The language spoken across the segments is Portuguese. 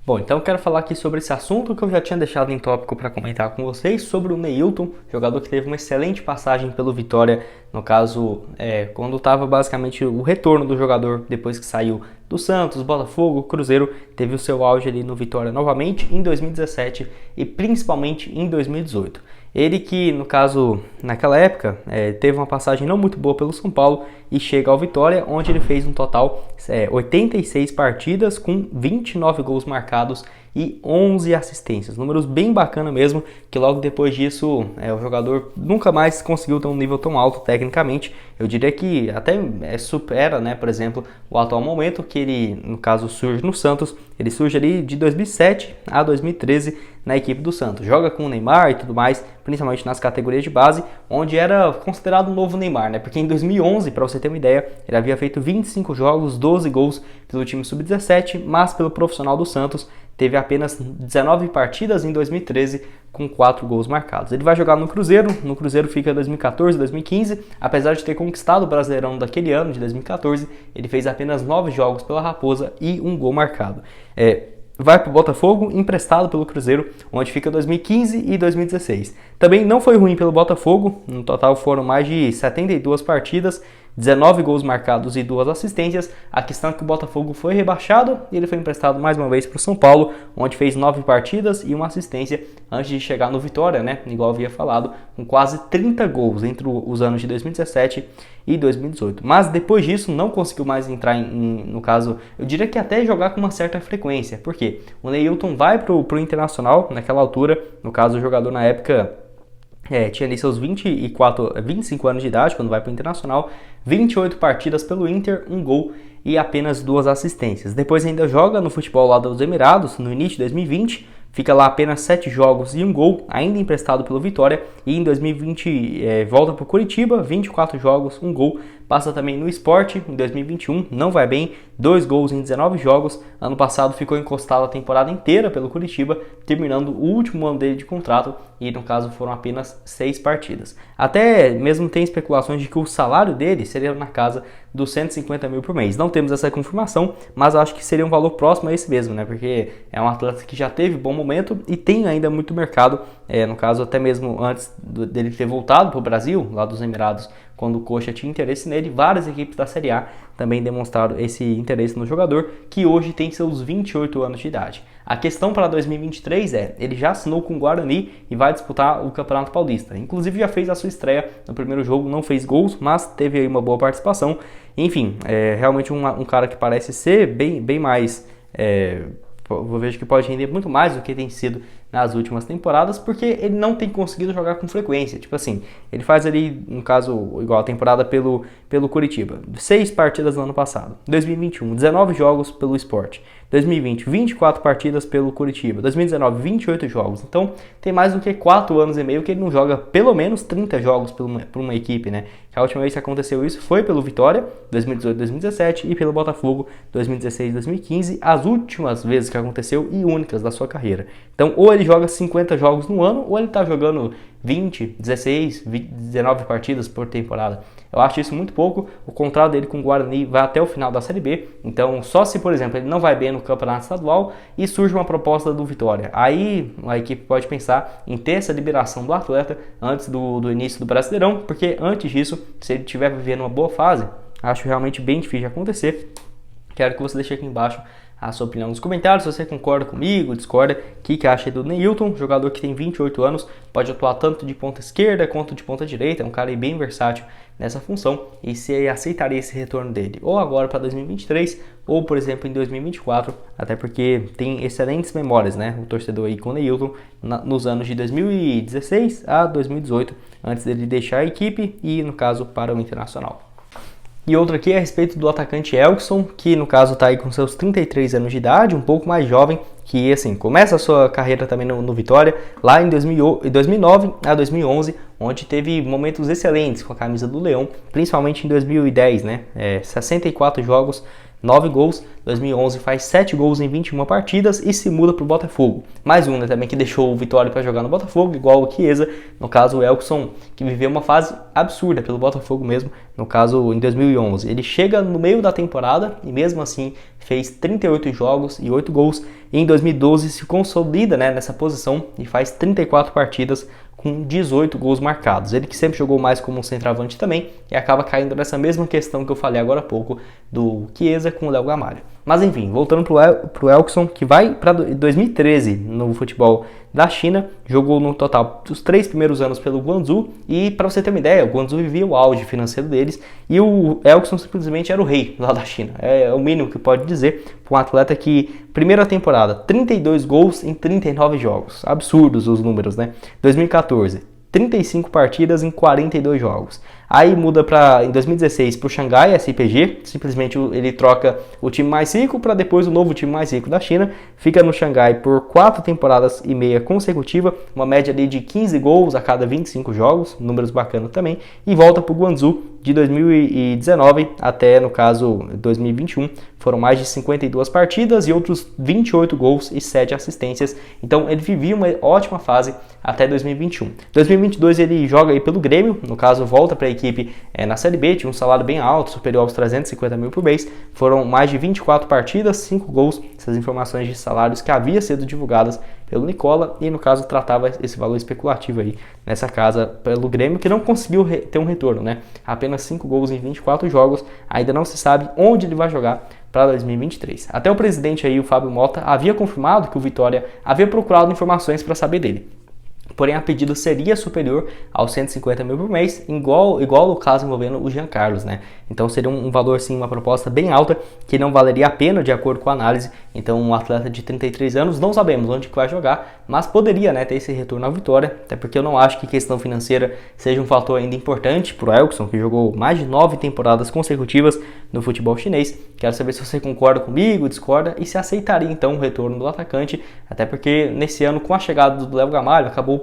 Bom, então eu quero falar aqui sobre esse assunto que eu já tinha deixado em tópico para comentar com vocês, sobre o Neilton, jogador que teve uma excelente passagem pelo Vitória, no caso, quando estava basicamente o retorno do jogador depois que saiu do Santos, Botafogo, Cruzeiro, teve o seu auge ali no Vitória novamente em 2017 e principalmente em 2018. Ele que, no caso, naquela época, teve uma passagem não muito boa pelo São Paulo e chega ao Vitória, onde ele fez um total 86 partidas com 29 gols marcados e 11 assistências. Números bem bacana mesmo, que logo depois disso o jogador nunca mais conseguiu ter um nível tão alto tecnicamente. Eu diria que até supera, né, por exemplo, o atual momento que ele, no caso, surge no Santos. Ele surge ali de 2007 a 2013 na equipe do Santos. Joga com o Neymar e tudo mais, principalmente nas categorias de base, onde era considerado um novo Neymar, né? Porque em 2011, para você ter uma ideia, ele havia feito 25 jogos, 12 gols pelo time sub-17, mas pelo profissional do Santos teve apenas 19 partidas em 2013 com 4 gols marcados. Ele vai jogar no Cruzeiro fica 2014, 2015, apesar de ter conquistado o Brasileirão daquele ano, de 2014, ele fez apenas 9 jogos pela Raposa e 1 gol marcado. Vai para o Botafogo, emprestado pelo Cruzeiro, onde fica 2015 e 2016. Também não foi ruim pelo Botafogo, no total foram mais de 72 partidas, 19 gols marcados e 2 assistências. A questão é que o Botafogo foi rebaixado e ele foi emprestado mais uma vez para o São Paulo, onde fez 9 partidas e 1 assistência antes de chegar no Vitória, né? Igual eu havia falado, com quase 30 gols entre os anos de 2017 e 2018. Mas depois disso não conseguiu mais entrar no caso, eu diria que até jogar com uma certa frequência. Por quê? O Neilton vai para o Internacional naquela altura, no caso o jogador na época tinha ali seus 25 anos de idade quando vai para o Internacional, 28 partidas pelo Inter, 1 gol e apenas 2 assistências. Depois ainda joga no futebol lá dos Emirados, no início de 2020, fica lá apenas 7 jogos e 1 gol, ainda emprestado pelo Vitória, e em 2020 volta para o Curitiba, 24 jogos, 1 gol, passa também no Sport em 2021, não vai bem, 2 gols em 19 jogos, ano passado ficou encostado a temporada inteira pelo Curitiba, terminando o último ano dele de contrato, e no caso foram apenas 6 partidas. Até mesmo tem especulações de que o salário dele seria na casa dos 150 mil por mês. Não temos essa confirmação, mas acho que seria um valor próximo a esse mesmo, né? Porque é um atleta que já teve bom momento e tem ainda muito mercado, no caso até mesmo antes dele ter voltado para o Brasil, lá dos Emirados, quando o Coxa tinha interesse nele, várias equipes da Série A também demonstraram esse interesse no jogador, que hoje tem seus 28 anos de idade. A questão para 2023 ele já assinou com o Guarani e vai disputar o Campeonato Paulista. Inclusive já fez a sua estreia no primeiro jogo, não fez gols, mas teve aí uma boa participação. Enfim, realmente um cara que parece ser bem mais... eu vejo que pode render muito mais do que tem sido nas últimas temporadas, porque ele não tem conseguido jogar com frequência. Tipo assim, ele faz ali, no caso, igual a temporada pelo Curitiba, 6 partidas no ano passado. 2021, 19 jogos pelo Sport. 2020, 24 partidas pelo Curitiba. 2019, 28 jogos. Então, tem mais do que 4 anos e meio que ele não joga pelo menos 30 jogos por uma equipe, né? A última vez que aconteceu isso foi pelo Vitória, 2018, 2017, e pelo Botafogo, 2016, 2015. As últimas vezes que aconteceu e únicas da sua carreira. Então, ou ele joga 50 jogos no ano, ou ele tá jogando 20, 16, 19 partidas por temporada. Eu acho isso muito pouco. O contrato dele com o Guarani vai até o final da Série B. Então, só se, por exemplo, ele não vai bem no Campeonato Estadual e surge uma proposta do Vitória. Aí a equipe pode pensar em ter essa liberação do atleta antes do início do Brasileirão, porque antes disso, se ele estiver vivendo uma boa fase, acho realmente bem difícil de acontecer. Quero que você deixe aqui embaixo a sua opinião nos comentários, se você concorda comigo, discorda, o que acha do Neilton, jogador que tem 28 anos, pode atuar tanto de ponta esquerda quanto de ponta direita, é um cara bem versátil nessa função, e se aceitaria esse retorno dele, ou agora para 2023, ou por exemplo em 2024, até porque tem excelentes memórias, né, o torcedor aí com o Neilton, nos anos de 2016 a 2018, antes dele deixar a equipe e no caso para o Internacional. E outra aqui é a respeito do atacante Elkson, que no caso está aí com seus 33 anos de idade, um pouco mais jovem, que assim, começa a sua carreira também no Vitória, lá em 2009 a 2011, onde teve momentos excelentes com a camisa do Leão, principalmente em 2010, né? 64 jogos, 9 gols, 2011 faz 7 gols em 21 partidas e se muda para o Botafogo. Mais um, né, também que deixou o Vitória para jogar no Botafogo, igual o Chiesa, no caso o Elkson, que viveu uma fase absurda pelo Botafogo mesmo, no caso em 2011. Ele chega no meio da temporada e mesmo assim fez 38 jogos e 8 gols, e em 2012 se consolida, né, nessa posição e faz 34 partidas com 18 gols marcados. Ele que sempre jogou mais como um centroavante também e acaba caindo nessa mesma questão que eu falei agora há pouco do Chiesa com o Léo Gamalho. Mas enfim, voltando para o Elkson, que vai para 2013 no futebol da China, jogou no total os 3 primeiros anos pelo Guangzhou, e para você ter uma ideia, o Guangzhou vivia o auge financeiro deles e o Elkson simplesmente era o rei lá da China. É o mínimo que pode dizer para um atleta que, primeira temporada, 32 gols em 39 jogos. Absurdos os números, né? 2014, 35 partidas em 42 jogos. Aí muda em 2016 para o Xangai SPG, simplesmente ele troca o time mais rico para depois o novo time mais rico da China, fica no Xangai por 4 temporadas e meia consecutiva, uma média ali de 15 gols a cada 25 jogos, números bacanas também, e volta para o Guangzhou de 2019 até, no caso, 2021, foram mais de 52 partidas e outros 28 gols e 7 assistências, então ele vivia uma ótima fase até 2021. 2022 ele joga aí pelo Grêmio, no caso volta para a equipe na Série B, tinha um salário bem alto, superior aos 350 mil por mês, foram mais de 24 partidas, 5 gols, essas informações de salários que haviam sido divulgadas pelo Nicola, e no caso tratava esse valor especulativo aí nessa casa pelo Grêmio, que não conseguiu ter um retorno, né? Apenas 5 gols em 24 jogos, ainda não se sabe onde ele vai jogar para 2023. Até o presidente aí, o Fábio Mota, havia confirmado que o Vitória havia procurado informações para saber dele. Porém, a pedida seria superior aos 150 mil por mês, igual o caso envolvendo o Jean Carlos, né? Então seria um valor, sim, uma proposta bem alta, que não valeria a pena de acordo com a análise. Então um atleta de 33 anos, não sabemos onde que vai jogar, mas poderia, né, ter esse retorno à Vitória, até porque eu não acho que questão financeira seja um fator ainda importante para o Elkson, que jogou mais de 9 temporadas consecutivas no futebol chinês. Quero saber se você concorda comigo, discorda, e se aceitaria então o retorno do atacante, até porque nesse ano, com a chegada do Léo Gamalho, acabou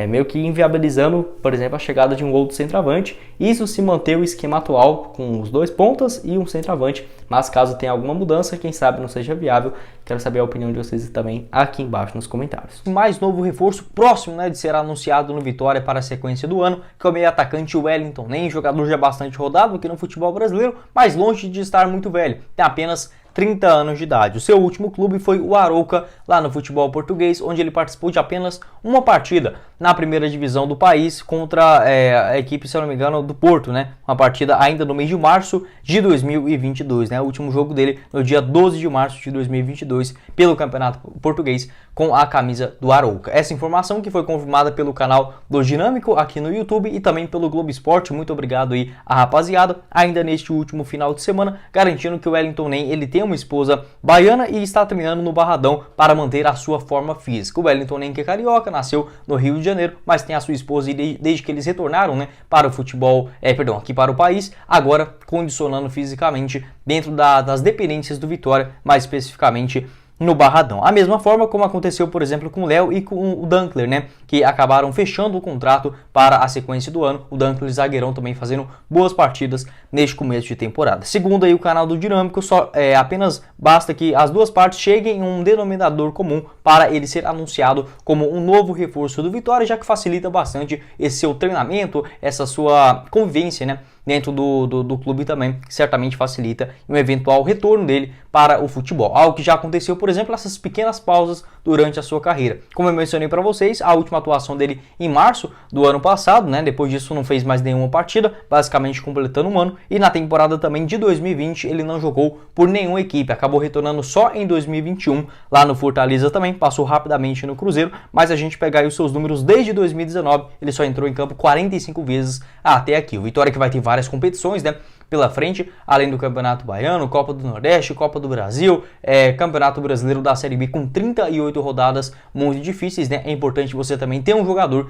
meio que inviabilizando, por exemplo, a chegada de um outro centroavante. Isso se manteve o esquema atual com os 2 pontas e um centroavante, mas caso tenha alguma mudança, quem sabe não seja viável. Quero saber a opinião de vocês também aqui embaixo nos comentários. Mais novo reforço próximo, né, de ser anunciado no Vitória para a sequência do ano, que é o meio atacante Wellington Nem, jogador já bastante rodado aqui no futebol brasileiro, mas longe de estar muito velho, tem apenas 30 anos de idade. O seu último clube foi o Arouca, lá no futebol português, onde ele participou de apenas uma partida na primeira divisão do país contra a equipe, se eu não me engano, do Porto, né? Uma partida ainda no mês de março de 2022, né? O último jogo dele no dia 12 de março de 2022 pelo Campeonato Português com a camisa do Arouca. Essa informação que foi confirmada pelo canal do Dinâmico aqui no YouTube e também pelo Globo Esporte. Muito obrigado aí a rapaziada, ainda neste último final de semana, garantindo que o Wellington Nem, ele tem uma esposa baiana e está treinando no Barradão para manter a sua forma física. O Wellington Nem, que é carioca, nasceu no Rio de Janeiro, mas tem a sua esposa desde que eles retornaram, né, para o futebol, aqui para o país, agora condicionando fisicamente dentro das dependências do Vitória, mais especificamente no Barradão. A mesma forma como aconteceu, por exemplo, com o Léo e com o Dankler, né, que acabaram fechando o contrato para a sequência do ano. O Dankler zagueirão também fazendo boas partidas neste começo de temporada. Segundo aí o canal do Dinâmico, apenas basta que as duas partes cheguem em um denominador comum para ele ser anunciado como um novo reforço do Vitória, já que facilita bastante esse seu treinamento, essa sua convivência, né, dentro do clube também, que certamente facilita um eventual retorno dele para o futebol. Algo que já aconteceu, por exemplo, essas pequenas pausas durante a sua carreira. Como eu mencionei para vocês, a última atuação dele em março do ano passado, né? Depois disso não fez mais nenhuma partida, basicamente completando um ano, e na temporada também de 2020 ele não jogou por nenhuma equipe, acabou retornando só em 2021 lá no Fortaleza também, passou rapidamente no Cruzeiro, mas a gente pegar aí os seus números desde 2019, ele só entrou em campo 45 vezes até aqui. O Vitória, que vai ter várias competições, né, pela frente, além do Campeonato Baiano, Copa do Nordeste, Copa do Brasil, Campeonato Brasileiro da Série B com 38 rodadas muito difíceis, né? É importante você também ter um jogador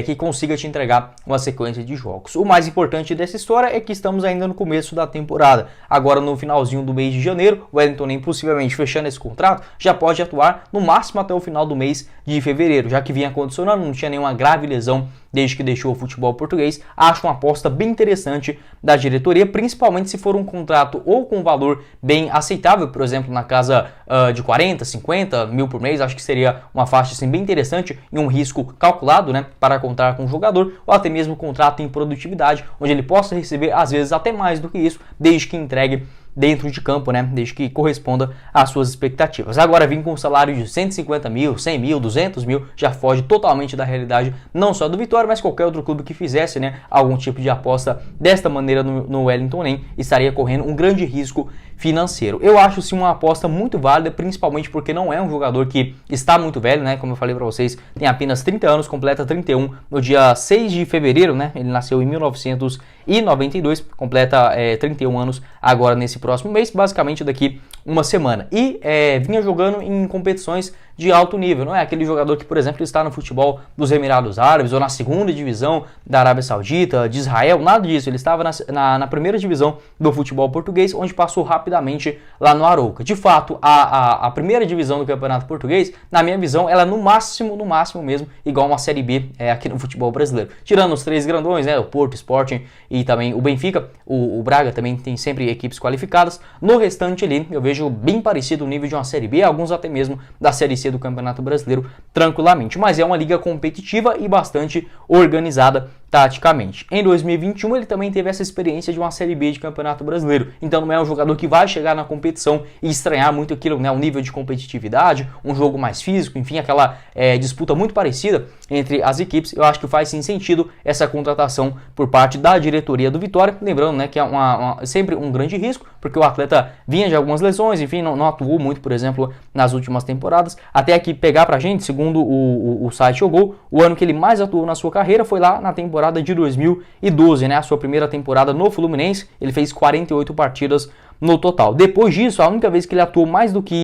que consiga te entregar uma sequência de jogos. O mais importante dessa história é que estamos ainda no começo da temporada. Agora, no finalzinho do mês de janeiro, o Wellington Nem, possivelmente fechando esse contrato, já pode atuar no máximo até o final do mês de fevereiro, já que vinha condicionando, não tinha nenhuma grave lesão desde que deixou o futebol português. Acho uma aposta bem interessante da diretoria, principalmente se for um contrato ou com um valor bem aceitável, por exemplo, na casa de 40, 50 mil por mês. Acho que seria uma faixa assim, bem interessante e um risco calculado, né, para contar com o jogador, ou até mesmo contrato em produtividade, onde ele possa receber às vezes até mais do que isso, desde que entregue dentro de campo, né? Desde que corresponda às suas expectativas. Agora, vir com um salário de 150 mil, 100 mil, 200 mil, já foge totalmente da realidade, não só do Vitória, mas qualquer outro clube que fizesse, né, algum tipo de aposta desta maneira no Wellington Nem estaria correndo um grande risco financeiro. Eu acho sim uma aposta muito válida, principalmente porque não é um jogador que está muito velho, né? Como eu falei para vocês, tem apenas 30 anos, completa 31 no dia 6 de fevereiro, né? Ele nasceu em 1992, completa 31 anos agora nesse próximo mês, basicamente daqui uma semana. E vinha jogando em competições de alto nível, não é aquele jogador que, por exemplo, está no futebol dos Emirados Árabes ou na segunda divisão da Arábia Saudita, de Israel, nada disso. Ele estava na primeira divisão do futebol português, onde passou rapidamente lá no Arouca. De fato, a primeira divisão do Campeonato Português, na minha visão, ela é no máximo mesmo, igual uma Série B aqui no futebol brasileiro. Tirando os três grandões, né, o Porto, Sporting e também o Benfica, o Braga também tem sempre equipes qualificadas. No restante ali, eu vejo bem parecido o nível de uma Série B, alguns até mesmo da Série C do Campeonato Brasileiro, tranquilamente. Mas é uma liga competitiva e bastante organizada taticamente. Em 2021 ele também teve essa experiência de uma Série B de Campeonato Brasileiro, então não é um jogador que vai chegar na competição e estranhar muito aquilo, né, o nível de competitividade, um jogo mais físico, enfim, aquela disputa muito parecida entre as equipes. Eu acho que faz sim sentido essa contratação por parte da diretoria do Vitória, lembrando, né, que é sempre um grande risco, porque o atleta vinha de algumas lesões, enfim, não atuou muito, por exemplo, nas últimas temporadas, até aqui pegar pra gente, segundo o site Jogou, o ano que ele mais atuou na sua carreira foi lá na temporada de 2012, né? A sua primeira temporada no Fluminense, ele fez 48 partidas no total. Depois disso, a única vez que ele atuou mais do que